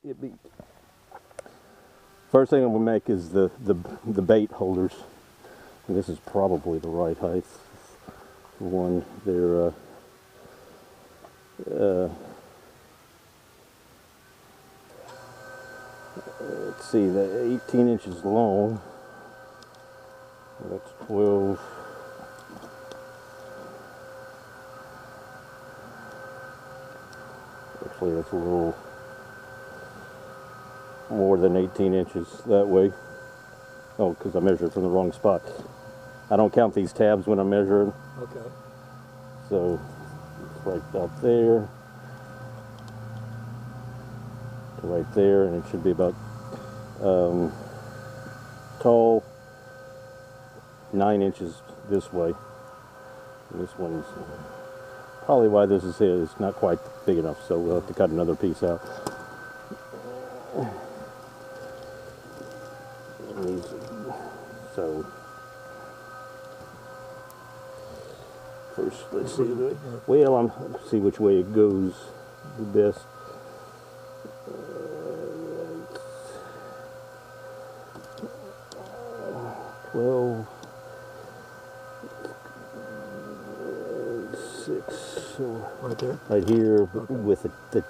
it be. First thing I'm gonna make is the bait holders. And this is probably the right height for one. They're let's see, they're 18 inches long. That's 12. Actually, that's a little more than 18 inches that way. Oh, because I measured from the wrong spot. I don't count these tabs when I'm measuring. Okay. So it's right up there to right there, and it should be about tall 9 inches this way. And this one's probably why this is here. It's not quite big enough, so we'll have to cut another piece out. So first, let's see. Well, let's see which way it goes the best. 12, 6, so right there, right here, okay. with the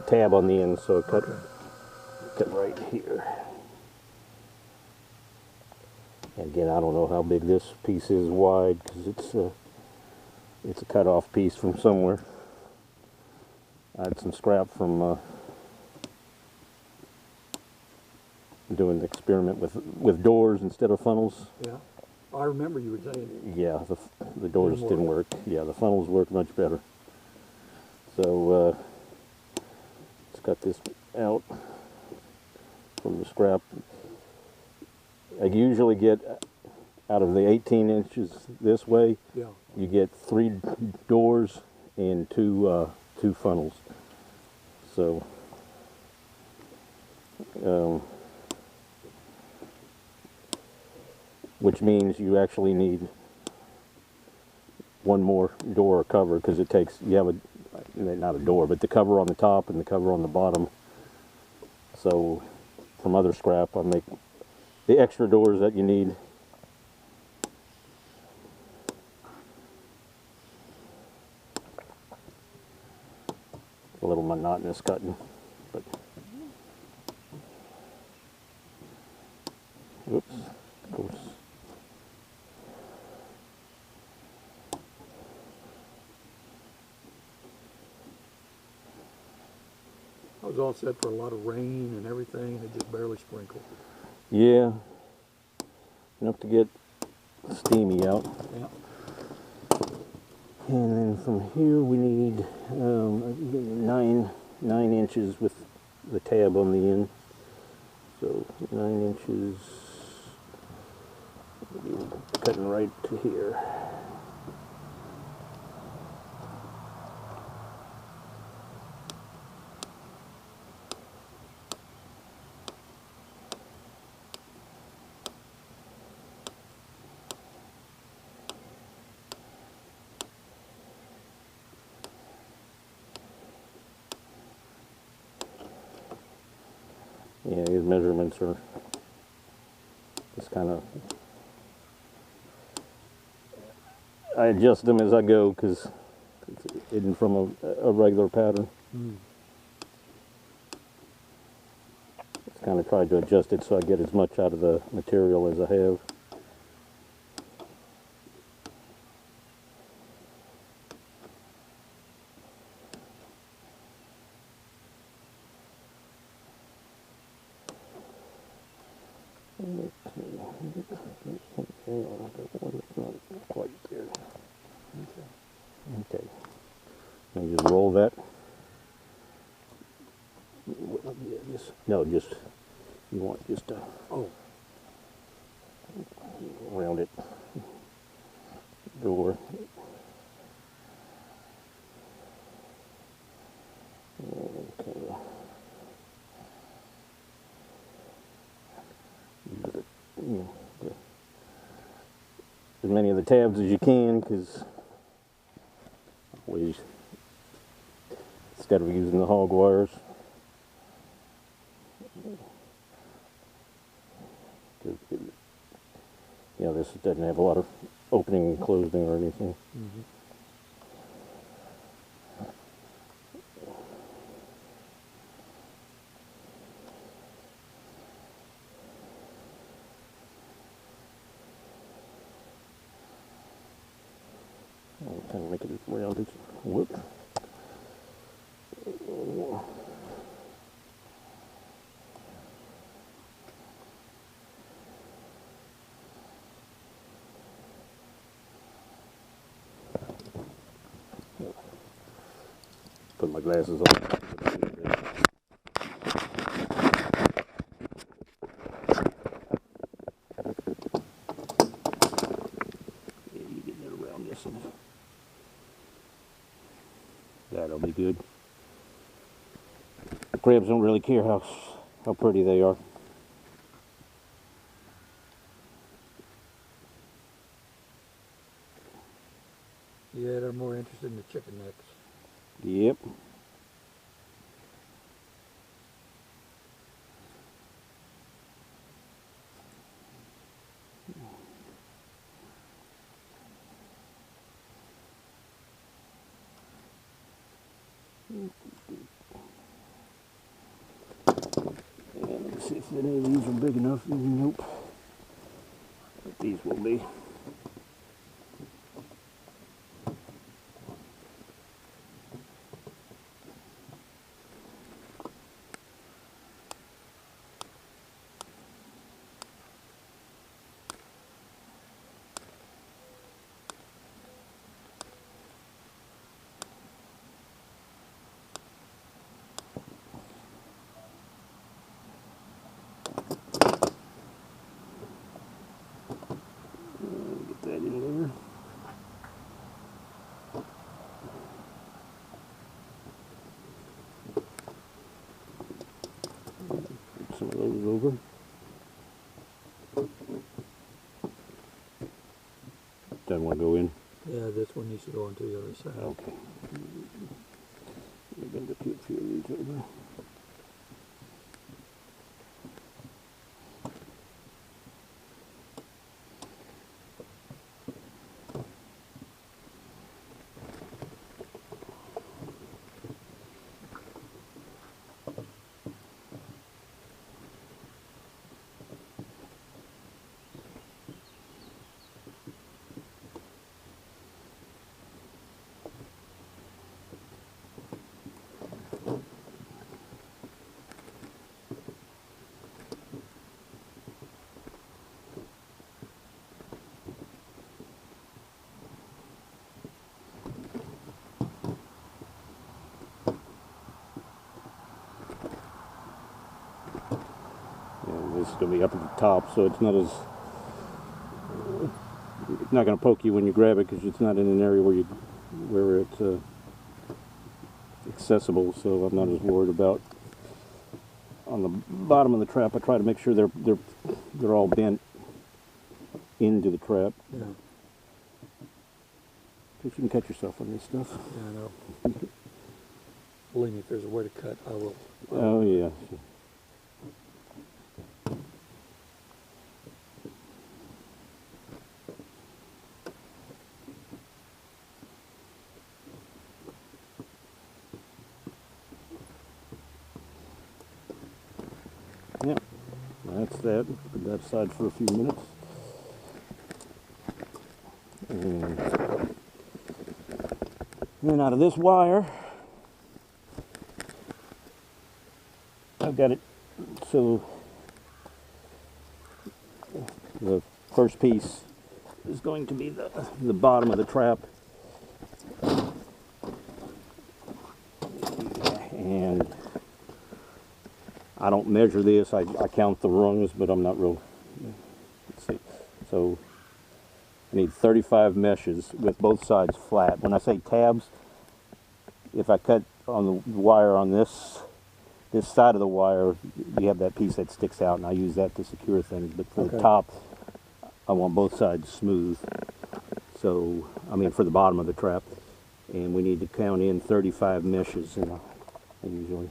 tab on the end. So cut right here. And again, I don't know how big this piece is wide because it's a cut off piece from somewhere. I had some scrap from doing the experiment with doors instead of funnels. Yeah, I remember you were saying. Yeah, the doors didn't work. Yeah, the funnels worked much better. So let's cut this out from the scrap. I usually get, out of the 18 inches this way, Yeah. you get 3 doors and 2 funnels. So which means you actually need one more door or cover, because it takes, you have not a door, but the cover on the top and the cover on the bottom. So from other scrap, I make the extra doors that you need. A little monotonous cutting, but oops, of course. I was all set for a lot of rain and everything, and it just barely sprinkled. Yeah, enough to get steamy out. Yeah. And then from here we need 9 inches with the tab on the end. So 9 inches, cutting right to here. Yeah, these measurements are just kind of, I adjust them as I go because it's hidden from a regular pattern. Just kind of try to adjust it so I get as much out of the material as I have. Not quite there. Okay. Now just roll that. No, just, you want just to round it. Door. Okay. As many of the tabs as you can, because always, instead of using the hog wires. 'Cause you know, this doesn't have a lot of opening and closing or anything. Mm-hmm. I'll kind of make it rounded. Whoop. Put my glasses on. Yeah, you get that around this one. That'll be good. The crabs don't really care how pretty they are. Yeah, they're more interested in the chicken necks. Yep. And let's see if any of these are big enough. Nope. But these will be. Get that in there. Put some of those over. Doesn't want to go in. Yeah, this one needs to go onto the other side. Okay. We're going to put a few of these over. This is going to be up at the top, so it's not as it's not going to poke you when you grab it because it's not in an area where it's accessible. So I'm not as worried about on the bottom of the trap. I try to make sure they're all bent into the trap. Yeah, Because you can cut yourself on this stuff. yeah, I know. Believe me, if there's a way to cut, I will. Oh yeah. Yep, that's that. Put that aside for a few minutes. And then out of this wire, I've got it so the first piece is going to be the bottom of the trap. And I don't measure this, I count the rungs, but I'm not real, let's see. So I need 35 meshes with both sides flat. When I say tabs, if I cut on the wire on this side of the wire, you have that piece that sticks out, and I use that to secure things. But for the top, I want both sides smooth. So, I mean, for the bottom of the trap. And we need to count in 35 meshes. And I usually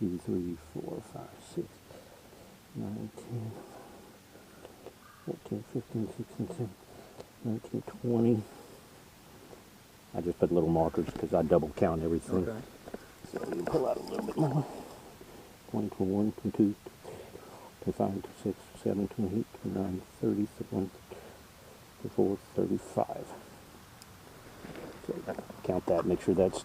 2, 3, 4, 5, 6, 9, 10, 14, 15, 16, 17, 19, 20. I just put little markers because I double count everything. Okay. So you pull out a little bit more. 20, 21, 22, 25, 26, 27, 28, 29, 30, 31, 34, 35. So count that, make sure that's,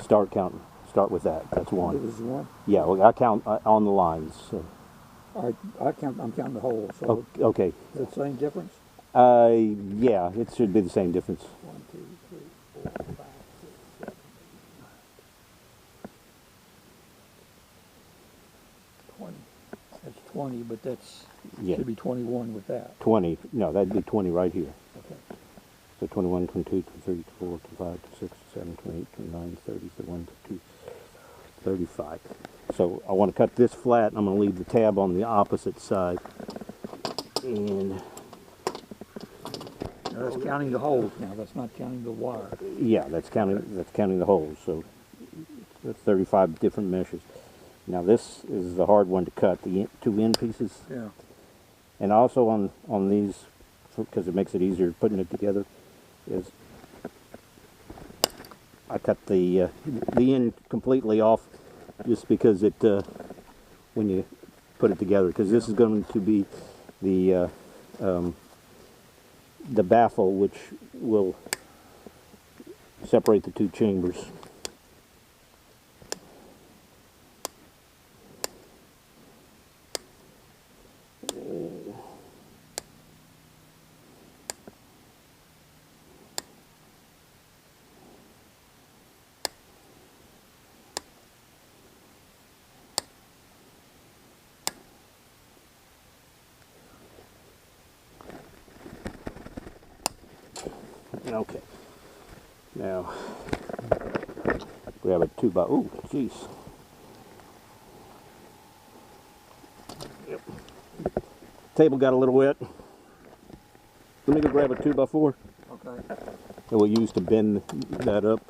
start counting, start with that, that's It one. was one. Yeah, well, I count on the lines. So. I'm counting the whole. So Okay. is it the same difference? Yeah, it should be the same difference. 1, 2, 3, 4, 5, 6, 7, 8, 9. 20. That's 20, but that's Yeah. should be 21 with that. 20, no, that'd be 20 right here. Okay. So 21, 22, 23, 24, 25, 26, 27, 28, 29, 30, 31, 32, 35. So I want to cut this flat, and I'm going to leave the tab on the opposite side. And Now that's counting the holes. Now that's not counting the wire. yeah, that's counting the holes. So that's 35 different meshes. Now this is the hard one to cut, the two end pieces. Yeah. And also on these, because it makes it easier putting it together, is I cut the end completely off, just because it when you put it together, because this is going to be the baffle, which will separate the two chambers. Okay. Now, grab a 2x. Oh, jeez. Yep. Table got a little wet. Let me go grab a 2x4 Okay. that we'll use to bend that up.